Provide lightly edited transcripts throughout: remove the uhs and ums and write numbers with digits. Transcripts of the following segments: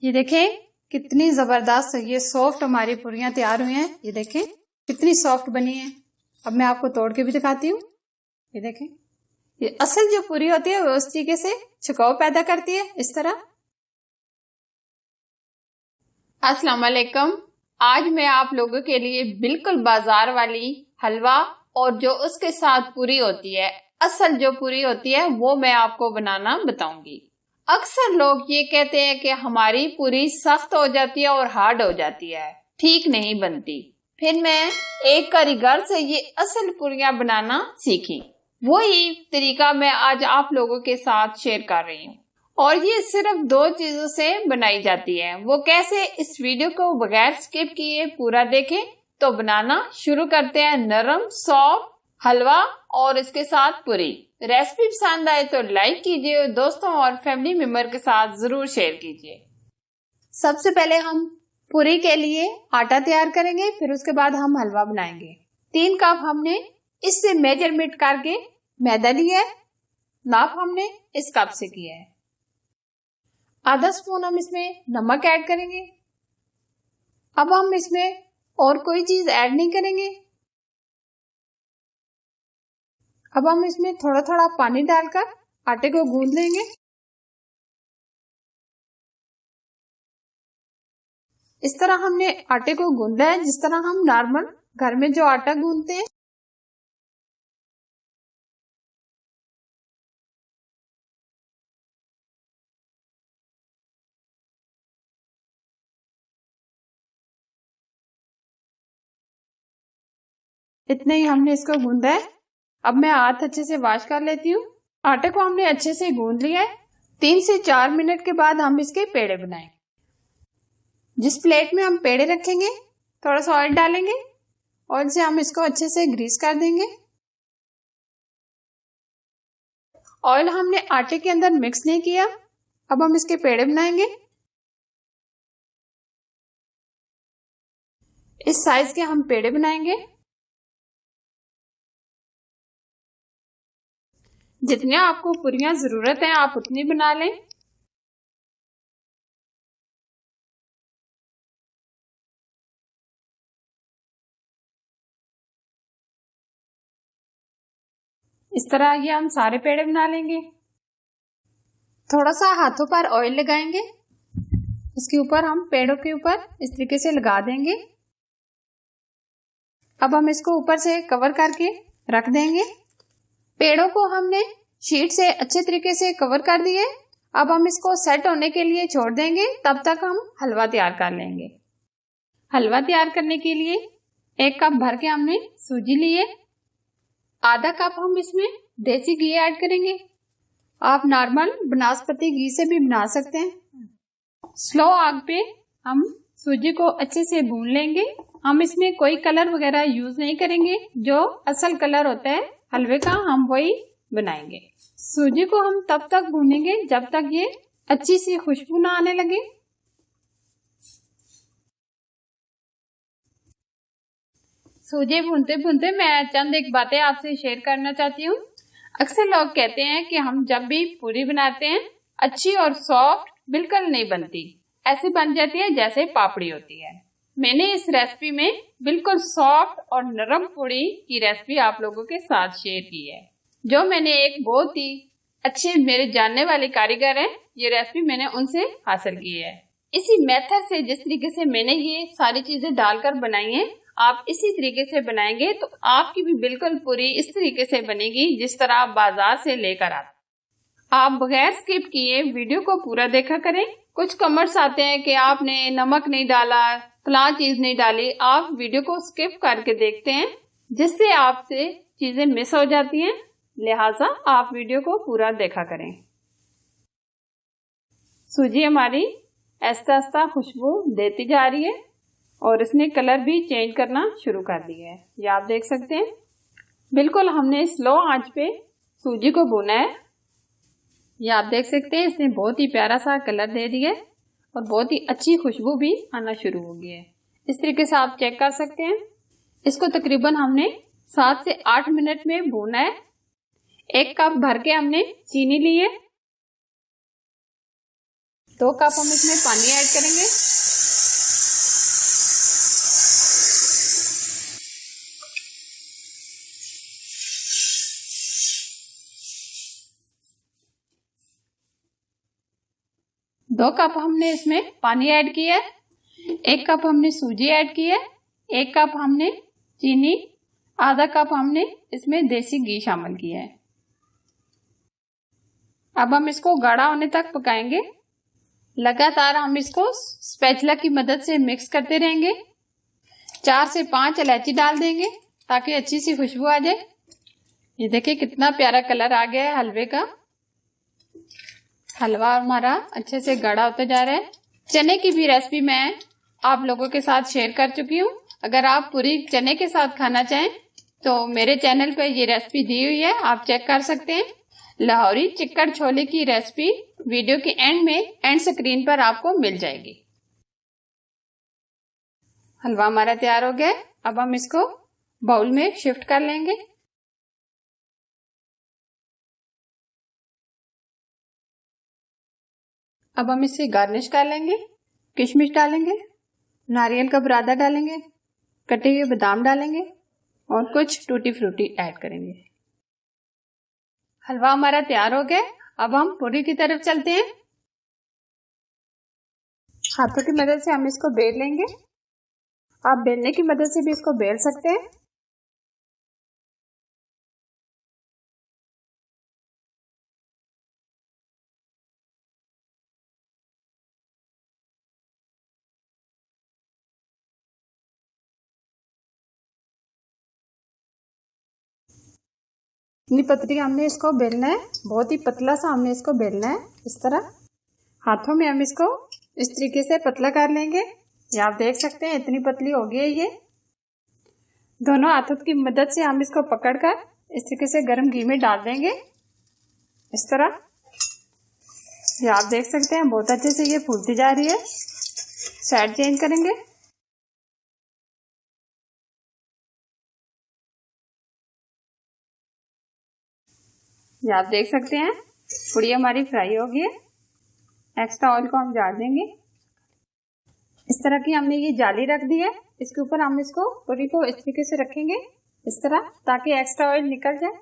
ये देखें कितनी जबरदस्त ये सॉफ्ट हमारी पूरियां तैयार हुई हैं। ये देखें कितनी सॉफ्ट बनी है। अब मैं आपको तोड़ के भी दिखाती हूँ। ये देखें, ये असल जो पूरी होती है वो उस तरीके से छिकाव पैदा करती है, इस तरह। अस्सलाम वालेकुम। आज मैं आप लोगों के लिए बिल्कुल बाजार वाली हलवा और जो उसके साथ पूरी होती है, असल जो पूरी होती है, वो मैं आपको बनाना बताऊंगी। अक्सर लोग ये कहते हैं कि हमारी पूरी सख्त हो जाती है और हार्ड हो जाती है, ठीक नहीं बनती। फिर मैं एक कारीगर से ये असल पूरियां बनाना सीखी। वही तरीका मैं आज आप लोगों के साथ शेयर कर रही हूँ और ये सिर्फ 2 चीजों से बनाई जाती है। वो कैसे, इस वीडियो को बगैर स्किप किए पूरा देखें। तो बनाना शुरू करते हैं नरम सॉफ्ट हलवा और इसके साथ पूरी। रेसिपी पसंद आए तो लाइक कीजिए, दोस्तों और फैमिली मेंबर के साथ जरूर शेयर कीजिए। सबसे पहले हम पूरी के लिए आटा तैयार करेंगे, फिर उसके बाद हम हलवा बनाएंगे। 3 कप हमने इससे मेजरमेंट करके मैदा लिया है, नाप हमने इस कप से किया है। आधा स्पून हम इसमें नमक ऐड करेंगे। अब हम इसमें और कोई चीज ऐड नहीं करेंगे। अब हम इसमें थोड़ा थोड़ा पानी डालकर आटे को गूंद लेंगे। इस तरह हमने आटे को गूंदा है, जिस तरह हम नॉर्मल घर में जो आटा गूंदते हैं। इतने ही हमने इसको गूंदा है। अब मैं हाथ अच्छे से वॉश कर लेती हूँ। आटे को हमने अच्छे से गूंद लिया है। 3 से 4 मिनट के बाद हम इसके पेड़े बनाएंगे। जिस प्लेट में हम पेड़े रखेंगे, थोड़ा सा ऑयल डालेंगे। ऑयल से हम इसको अच्छे से ग्रीस कर देंगे। ऑयल हमने आटे के अंदर मिक्स नहीं किया। अब हम इसके पेड़े बनाएंगे। इस साइज के हम पेड़े बनाएंगे। जितनी आपको पूरियां जरूरत है आप उतनी बना लें। इस तरह ये हम सारे पेड़े बना लेंगे। थोड़ा सा हाथों पर ऑयल लगाएंगे। इसके ऊपर हम पेड़ों के ऊपर इस तरीके से लगा देंगे। अब हम इसको ऊपर से कवर करके रख देंगे। पेड़ों को हमने शीट से अच्छे तरीके से कवर कर दिए। अब हम इसको सेट होने के लिए छोड़ देंगे। तब तक हम हलवा तैयार कर लेंगे। हलवा तैयार करने के लिए 1 कप भर के हमने सूजी लिए। आधा कप हम इसमें देसी घी ऐड करेंगे। आप नॉर्मल बनास्पति घी से भी बना सकते हैं। स्लो आग पे हम सूजी को अच्छे से भून लेंगे। हम इसमें कोई कलर वगैरह यूज नहीं करेंगे। जो असल कलर होता है हलवे का, हम वही बनाएंगे। सूजी को हम तब तक भूनेंगे जब तक ये अच्छी सी खुशबू ना आने लगे। सूजी भूनते भूनते मैं चंद एक बातें आपसे शेयर करना चाहती हूँ। अक्सर लोग कहते हैं कि हम जब भी पूरी बनाते हैं अच्छी और सॉफ्ट बिल्कुल नहीं बनती, ऐसे बन जाती है जैसे पापड़ी होती है। मैंने इस रेसिपी में बिल्कुल सॉफ्ट और नरम पूरी की रेसिपी आप लोगों के साथ शेयर की है, जो मैंने एक बहुत ही अच्छे मेरे जानने वाले कारीगर हैं, ये रेसिपी मैंने उनसे हासिल की है। इसी मेथड से जिस तरीके से मैंने ये सारी चीजें डालकर बनाई है, आप इसी तरीके से बनाएंगे तो आपकी भी बिल्कुल पूरी इस तरीके से बनेगी जिस तरह आप बाजार से लेकर आते। आप बगैर स्किप किए वीडियो को पूरा देखा करें। कुछ कमेंट्स आते हैं कि आपने नमक नहीं डाला, फलां चीज नहीं डाली। आप वीडियो को स्किप करके देखते हैं, जिससे आपसे चीजें मिस हो जाती हैं। लिहाजा आप वीडियो को पूरा देखा करें। सूजी हमारी आहिस्ता आहिस्ता खुशबू देती जा रही है और इसने कलर भी चेंज करना शुरू कर दिया है। ये आप देख सकते हैं। बिल्कुल हमने स्लो आंच पे सूजी को भूना है। ये आप देख सकते हैं, इसने बहुत ही प्यारा सा कलर दे दिया है और बहुत ही अच्छी खुशबू भी आना शुरू हो गई है। इस तरीके से आप चेक कर सकते हैं। इसको तकरीबन हमने 7 से 8 मिनट में भूना है। 1 कप भर के हमने चीनी ली है। 2 कप हम इसमें पानी ऐड करेंगे। दो कप हमने इसमें पानी ऐड किया है, 1 कप हमने सूजी ऐड की है, 1 कप हमने चीनी, आधा कप हमने इसमें देसी घी शामिल किया है। अब हम इसको गाढ़ा होने तक पकाएंगे। लगातार हम इसको स्पैचुला की मदद से मिक्स करते रहेंगे। 4 से 5 इलायची डाल देंगे ताकि अच्छी सी खुशबू आ जाए। ये देखिए कितना प्यारा कलर आ गया है हलवे का। हलवा हमारा अच्छे से गाढ़ा होता जा रहा है। चने की भी रेसिपी मैं आप लोगों के साथ शेयर कर चुकी हूँ। अगर आप पूरी चने के साथ खाना चाहें तो मेरे चैनल पर ये रेसिपी दी हुई है, आप चेक कर सकते हैं। लाहौरी चिक्कड़ छोले की रेसिपी वीडियो के एंड में एंड स्क्रीन पर आपको मिल जाएगी। हलवा हमारा तैयार हो गया है। अब हम इसको बाउल में शिफ्ट कर लेंगे। अब हम इसे गार्निश कर लेंगे। किशमिश डालेंगे, नारियल का बुरादा डालेंगे, कटे हुए बादाम डालेंगे और कुछ टूटी फ्रूटी ऐड करेंगे। हलवा हमारा तैयार हो गया। अब हम पूरी की तरफ चलते हैं। हाथों की मदद से हम इसको बेल लेंगे। आप बेलने की मदद से भी इसको बेल सकते हैं। इतनी पतली हमने इसको बेलना है, बहुत ही पतला सा हमने इसको बेलना है। इस तरह हाथों में हम इसको इस तरीके से पतला कर लेंगे। ये आप देख सकते हैं इतनी पतली हो गई है ये। दोनों हाथों की मदद से हम इसको पकड़कर इस तरीके से गर्म घी में डाल देंगे। इस तरह ये आप देख सकते हैं बहुत अच्छे से ये फूलती जा रही है। साइड चेंज करेंगे। ये आप देख सकते हैं पूरी हमारी फ्राई हो गई है। एक्स्ट्रा ऑयल को हम झाड़ देंगे। इस तरह की हमने ये जाली रख दी है। इसके ऊपर हम इसको पूरी को इस तरीके से रखेंगे इस तरह, ताकि एक्स्ट्रा ऑयल निकल जाए।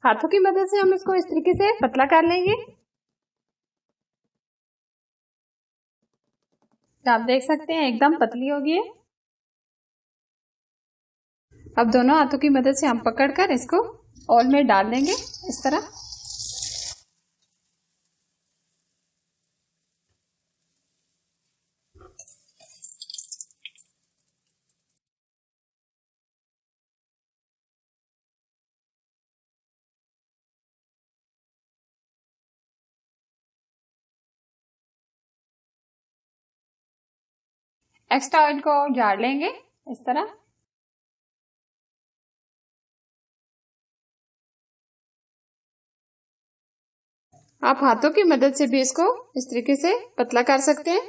हाथों की मदद से हम इसको इस तरीके से पतला कर लेंगे। आप देख सकते हैं एकदम पतली हो गई है। अब दोनों हाथों की मदद से हम पकड़कर इसको ऑयल में डाल देंगे इस तरह। एक्स्ट्रा ऑयल को झाड़ लेंगे इस तरह। आप हाथों की मदद से भी इसको इस तरीके से पतला कर सकते हैं।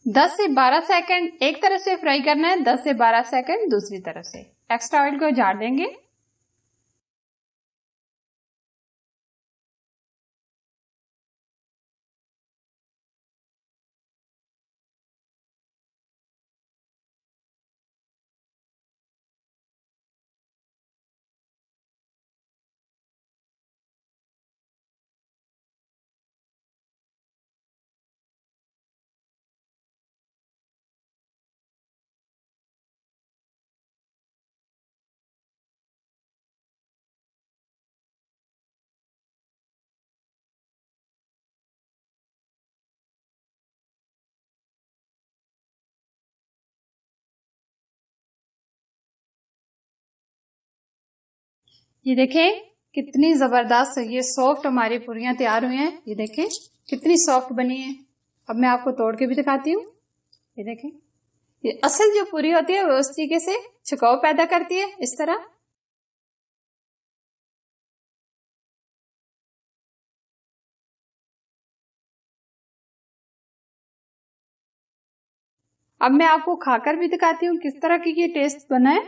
दस से 12 सेकंड एक तरफ से फ्राई करना है, 10 से 12 सेकंड दूसरी तरफ से। एक्स्ट्रा ऑयल को झाड़ देंगे। ये देखें कितनी जबरदस्त ये सॉफ्ट हमारी पूरियां तैयार हुई हैं। ये देखें कितनी सॉफ्ट बनी है। अब मैं आपको तोड़ के भी दिखाती हूँ। ये देखें, ये असल जो पूरी होती है वो उस तरीके से छिकाव पैदा करती है, इस तरह। अब मैं आपको खाकर भी दिखाती हूँ किस तरह की ये टेस्ट बना है।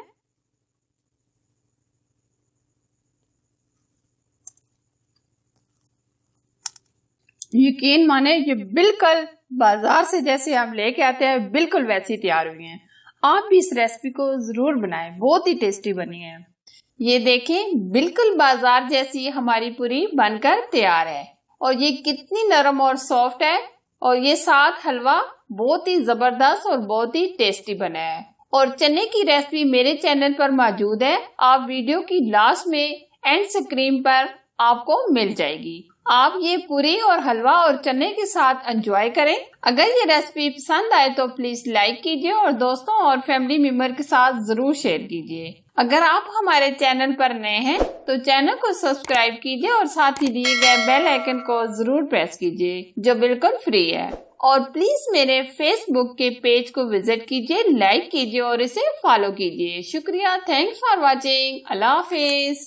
यकीन माने ये बिल्कुल बाजार से जैसे हम लेके आते हैं बिल्कुल वैसी तैयार हुई हैं। आप भी इस रेसिपी को जरूर बनाएं, बहुत ही टेस्टी बनी है। ये देखें, बिल्कुल बाजार जैसी हमारी पूरी बनकर तैयार है और ये कितनी नरम और सॉफ्ट है। और ये साथ हलवा बहुत ही जबरदस्त और बहुत ही टेस्टी बना है। और चने की रेसिपी मेरे चैनल पर मौजूद है, आप वीडियो की लास्ट में एंड स्क्रीन पर आपको मिल जाएगी। आप ये पूरी और हलवा और चने के साथ एंजॉय करें। अगर ये रेसिपी पसंद आए तो प्लीज लाइक कीजिए और दोस्तों और फैमिली मेंबर के साथ जरूर शेयर कीजिए। अगर आप हमारे चैनल पर नए हैं तो चैनल को सब्सक्राइब कीजिए और साथ ही दिए गए बेल आइकन को जरूर प्रेस कीजिए जो बिल्कुल फ्री है। और प्लीज मेरे फेसबुक के पेज को विजिट कीजिए, लाइक कीजिए और इसे फॉलो कीजिए। शुक्रिया, thanks for watching. Allah Hafiz.